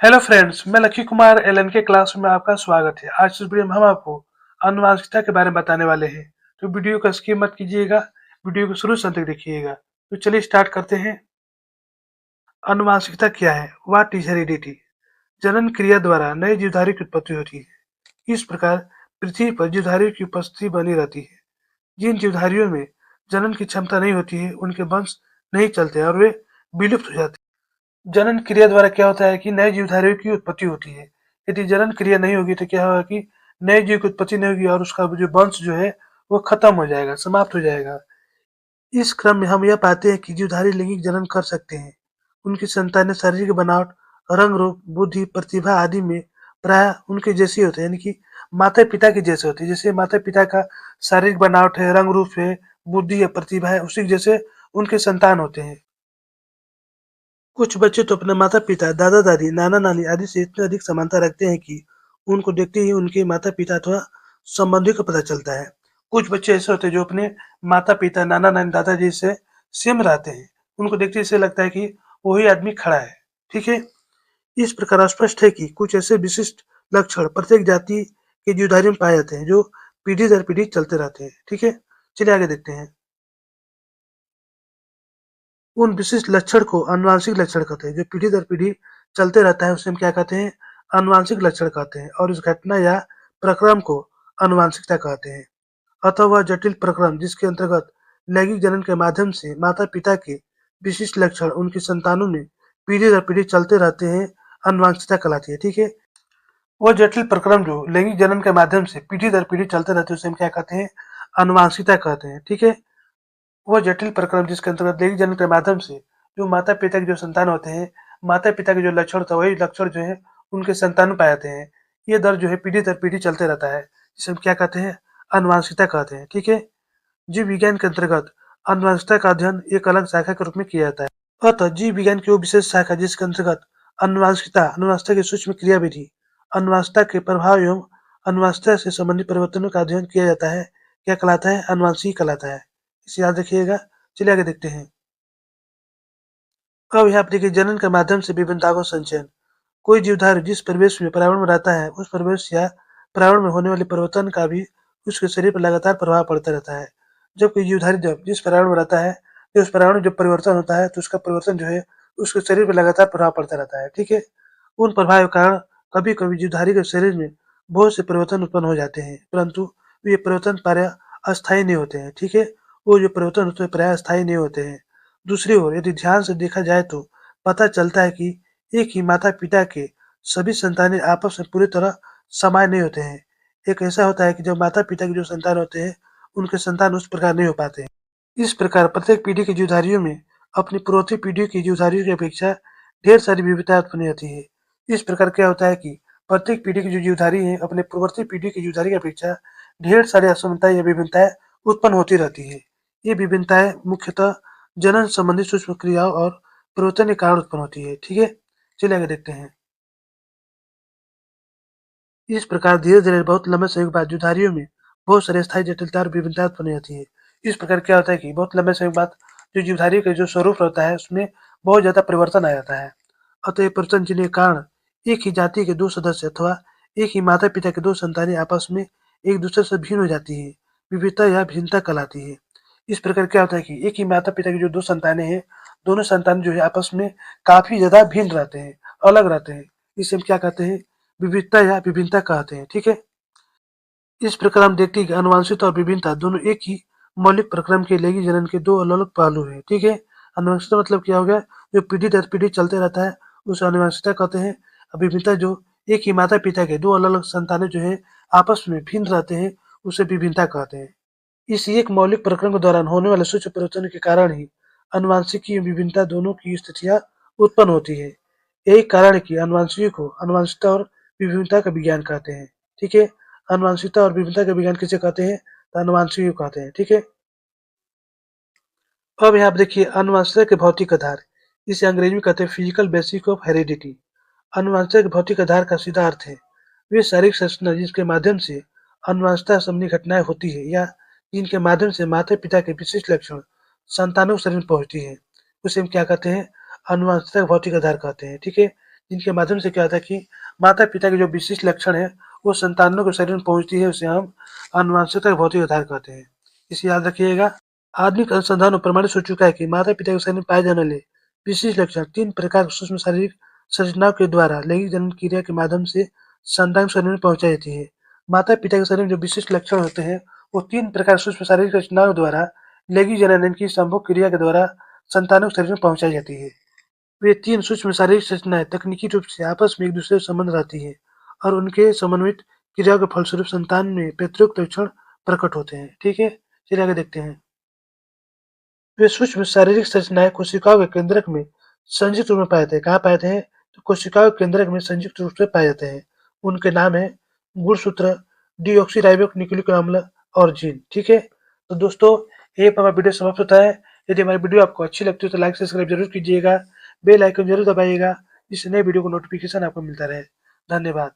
Hello friends, मैं lucky Kumar LN के class में आपका स्वागत है। आज इस वीडियो में हम आपको आनुवंशिकता के बारे में बताने वाले हैं। तो वीडियो को स्किप मत कीजिएगा, वीडियो को शुरू से अंत तक देखिएगा। तो चलिए स्टार्ट करते हैं। आनुवंशिकता क्या है? What is heredity? जनन क्रिया द्वारा नए जीवधारी की उत्पत्ति होती है। इस प्रकार पृथ्वी पर जीवधारियों की उपस्थिति बनी रहती है। जिन जीवधारियों में जनन की क्षमता नहीं होती है, उनके वंश नहीं चलते और वे विलुप्त हो जाते हैं। जनन क्रिया द्वारा क्या होता है कि नए जीवधारियों की उत्पत्ति होती है। यदि जनन क्रिया नहीं होगी तो क्या होगा कि नए जीव की उत्पत्ति नहीं होगी और उसका जो वंश जो है वो खत्म हो जाएगा, समाप्त हो जाएगा। इस क्रम में हम यह पाते हैं कि जीवधारी लैंगिक जनन कर सकते हैं। उनकी संतानें शारीरिक बनावट, रंग रूप, बुद्धि, प्रतिभा आदि में प्राय उनके जैसे होते हैं, यानी कि माता पिता के जैसे होते हैं। जैसे माता पिता का शारीरिक बनावट है, रंग रूप है, बुद्धि या प्रतिभा है, उसी के जैसे उनके संतान होते हैं। कुछ बच्चे तो अपने माता-पिता, दादा-दादी, नाना-नानी आदि से इतने अधिक समानता रखते हैं कि उनको देखते ही उनके माता-पिता अथवा संबंधियों का पता चलता है। कुछ बच्चे ऐसे होते हैं जो अपने माता-पिता, नाना-नानी, दादाजी से सेम रहते हैं। उनको देखते ही ऐसे लगता है कि वही आदमी खड़ा है। ठीक है? इस प्रकार स्पष्ट है कि कुछ ऐसे विशिष्ट लक्षण प्रत्येक जाति के जीवधारी में पाए जाते हैं जो पीढ़ी दर पीढ़ी चलते रहते हैं। ठीक है? चलिए आगे देखते हैं। उन विशिष्ट लक्षण को आनुवंशिक लक्षण कहते हैं। जो पीढ़ी दर पीढ़ी चलते रहता है उसे हम क्या कहते हैं? आनुवंशिक लक्षण कहते हैं। और इस घटना या प्रक्रम को आनुवंशिकता कहते हैं। अतः वह जटिल प्रक्रम जिसके अंतर्गत लैंगिक जनन के माध्यम से माता पिता के विशिष्ट लक्षण उनकी संतानों में पीढ़ी दर पीढ़ी चलते रहते हैं, आनुवंशिकता कहलाती है। ठीक है? वह जटिल प्रक्रम जो लैंगिक जनन के माध्यम से पीढ़ी दर पीढ़ी चलते रहते हैं उसे हम क्या कहते हैं? आनुवंशिकता कहते हैं। ठीक है? वो जटिल प्रक्रम जिसके अंतर्गत लैंगिक जनन के माध्यम से जो माता पिता के जो संतान होते हैं, माता पिता के जो लक्षण होता है वही लक्षण जो है उनके संतान में पाए जाते हैं। ये दर जो है पीढ़ी दर पीढ़ी चलते रहता है, जिसे हम क्या कहते हैं? आनुवंशिकता कहते हैं। ठीक है? जीव विज्ञान के अंतर्गत आनुवंशिकता का अध्ययन एक अलग शाखा के रूप में किया जाता है। अतः जीव विज्ञान की वो विशेष शाखा जिसके अंतर्गत अनुवांशिकता की सूक्ष्म क्रियाविधि, अनुवांशिकता के प्रभाव एवं अनुवांशिकता से संबंधित परिवर्तनों का अध्ययन किया जाता है, क्या कहलाता है? अनुवांशिकी कहलाता है। इसे याद रखिएगा। चलिए आगे देखते हैं। अब यहाँ पर देखिए, जनन के माध्यम से विभिन्नता का संचयन। कोई जीवधारी जिस परिवेश में पर्यावरण में रहता है, उस परिवेश या पर्यावरण में होने वाले परिवर्तन का भी उसके शरीर पर लगातार प्रभाव पड़ता रहता है। जब कोई जीवधारी जब जिस पर्यावरण में रहता है, तो उस पर्यावरण में जब परिवर्तन होता है तो उसका परिवर्तन जो है उसके शरीर पर लगातार प्रभाव पड़ता रहता है। ठीक है? उन प्रभाव के कारण कभी कभी जीवधारी के शरीर में बहुत से परिवर्तन उत्पन्न हो जाते हैं, परंतु ये परिवर्तन प्राय अस्थायी नहीं होते हैं। ठीक है? वो जो परिवर्तन होते हैं प्राय अस्थायी नहीं होते हैं। दूसरी ओर यदि ध्यान से देखा जाए तो पता चलता है कि एक ही माता-पिता के सभी संतानें आपस में पूरी तरह समान नहीं होते हैं। एक ऐसा होता है कि जब माता-पिता के जो संतान होते हैं, उनके संतान उस प्रकार नहीं हो पाते हैं। इस प्रकार प्रत्येक पीढ़ी के जीवधारियों में अपनी पूर्ववर्ती पीढ़ी की जीवधारियों की अपेक्षा ढेर सारी विविधता उत्पन्न होती है। इस प्रकार क्या होता है कि प्रत्येक पीढ़ी की जो जीवधारी है, अपने पूर्ववर्ती पीढ़ी की जीवधारी की अपेक्षा ढेर सारी असमानताएं या विभिन्नताएं उत्पन्न होती रहती है। ये विभिन्नताएं मुख्यतः जनन संबंधी सूक्ष्म क्रियाओं और परिवर्तन के कारण उत्पन्न होती है। ठीक है? चलिए आगे देखते हैं। इस प्रकार धीरे-धीरे बहुत लंबे समय के बाद जुधारियों में बहुत सारी स्थायी जटिलता और विभिन्नता उत्पन्न होती है। इस प्रकार क्या होता है कि बहुत लंबे समय के बाद जो जीवधारी का जो स्वरूप रहता है उसमें बहुत ज़्यादा परिवर्तन आ जाता है। अतः ये परिवर्तन जिन्हें कारण एक ही जाति के 2 सदस्य अथवा एक ही माता-पिता के 2 संतानें आपस में एक दूसरे से भिन्न हो जाती है। विविधता या भिन्नता कहलाती है। इस प्रकार क्या होता है कि एक ही माता-पिता की जो 2 संतानें हैं, दोनों संतान जो है आपस में काफ़ी ज़्यादा भिन्न रहते हैं, अलग रहते हैं। इसे हम क्या कहते हैं? विविधता या विभिन्नता कहते हैं। ठीक है? इस प्रकार हम देखते हैं कि आनुवंशिकता और विभिन्नता दोनों एक ही मौलिक प्रक्रम के लैंगिक जनन के 2 अलग-अलग पहलू हैं। ठीक है? आनुवंशिकता मतलब क्या हो गया? जो पीढ़ी दर पीढ़ी चलते रहता है, उसे आनुवंशिकता कहते हैं। और विभिन्नता जो एक ही माता-पिता के 2 अलग-अलग संतानें जो हैं आपस में भिन्न रहते हैं, उसे विभिन्नता कहते हैं। इस एक मौलिक प्रक्रम के दौरान होने वाले सूक्ष्म परिवर्तनों के कारण ही आनुवंशिकी एवं विभिन्नता दोनों की स्थितियाँ उत्पन्न होती है। यही कारण है कि आनुवंशिकी को आनुवंशिकता और विभिन्नता का विज्ञान कहते हैं। ठीक है? आनुवंशिकता और विभिन्नता का विज्ञान किसे कहते हैं? तो आनुवंशिकी को कहते हैं। ठीक है? अब यहाँ पे देखिए, आनुवंशिकता के भौतिक आधार। इसे अंग्रेजी में कहते हैं फिजिकल बेसिक ऑफ हेरिडिटी। आनुवंशिकता के भौतिक आधार का सीधा अर्थ है वे शारीरिक संरचना जिसके माध्यम से आनुवंशिकता संबंधी घटनाएं होती है या जिनके माध्यम से माता पिता के विशिष्ट लक्षण संतानों के शरीर में पहुंचती है, उसे हम क्या कहते हैं? आनुवंशिकता का भौतिक आधार कहते हैं। ठीक है? जिनके माध्यम से क्या होता है कि माता-पिता के जो विशिष्ट लक्षण हैं, वो संतानों के शरीर में पहुँचती है, उसे हम आनुवंशिकता भौतिक आधार कहते हैं। इसे याद रखिएगा। आधुनिक अनुसंधान में प्रमाणित हो चुका है कि माता-पिता के शरीर में पाए जाने वाले विशिष्ट लक्षण 3 प्रकार की सूक्ष्म शारीरिक संरचनाओं के द्वारा लैंगिक जनन क्रिया के माध्यम से संतान शरीर में पहुँचाई जाती है। माता-पिता के शरीर में जो विशिष्ट लक्षण होते हैं, वो 3 प्रकार सूक्ष्म शारीरिक रचनाओं द्वारा लैंगिक जनन की संभोग क्रिया के द्वारा संतानों के शरीर में पहुँचाई जाती है। वे 3 सूक्ष्म शारीरिक संरचनाएँ तकनीकी रूप से आपस में एक-दूसरे से संबंध रखती हैं और उनके समन्वित क्रियाओं के फलस्वरूप संतान में पैतृक लक्षण प्रकट होते हैं। ठीक है? चलिए आगे देखते हैं। वे सूक्ष्म शारीरिक संरचनाएँ कोशिकाओं के केंद्रक में संयुक्त रूप में पाए जाते हैं। कहाँ पाए जाते हैं? तो कोशिकाओं के केंद्रक में संयुक्त रूप से पाए जाते हैं। उनके नाम हैं गुणसूत्र, डीऑक्सीराइबोन्यूक्लिक अम्ल और जीन। ठीक है? तो दोस्तों, यहीं पर हमारा वीडियो समाप्त होता है। यदि हमारी वीडियो आपको अच्छी लगती है तो लाइक सब्सक्राइब जरूर कीजिएगा। बेल आइकन जरूर दबाइएगा, जिससे नए वीडियो को नोटिफिकेशन आपको मिलता रहे। धन्यवाद।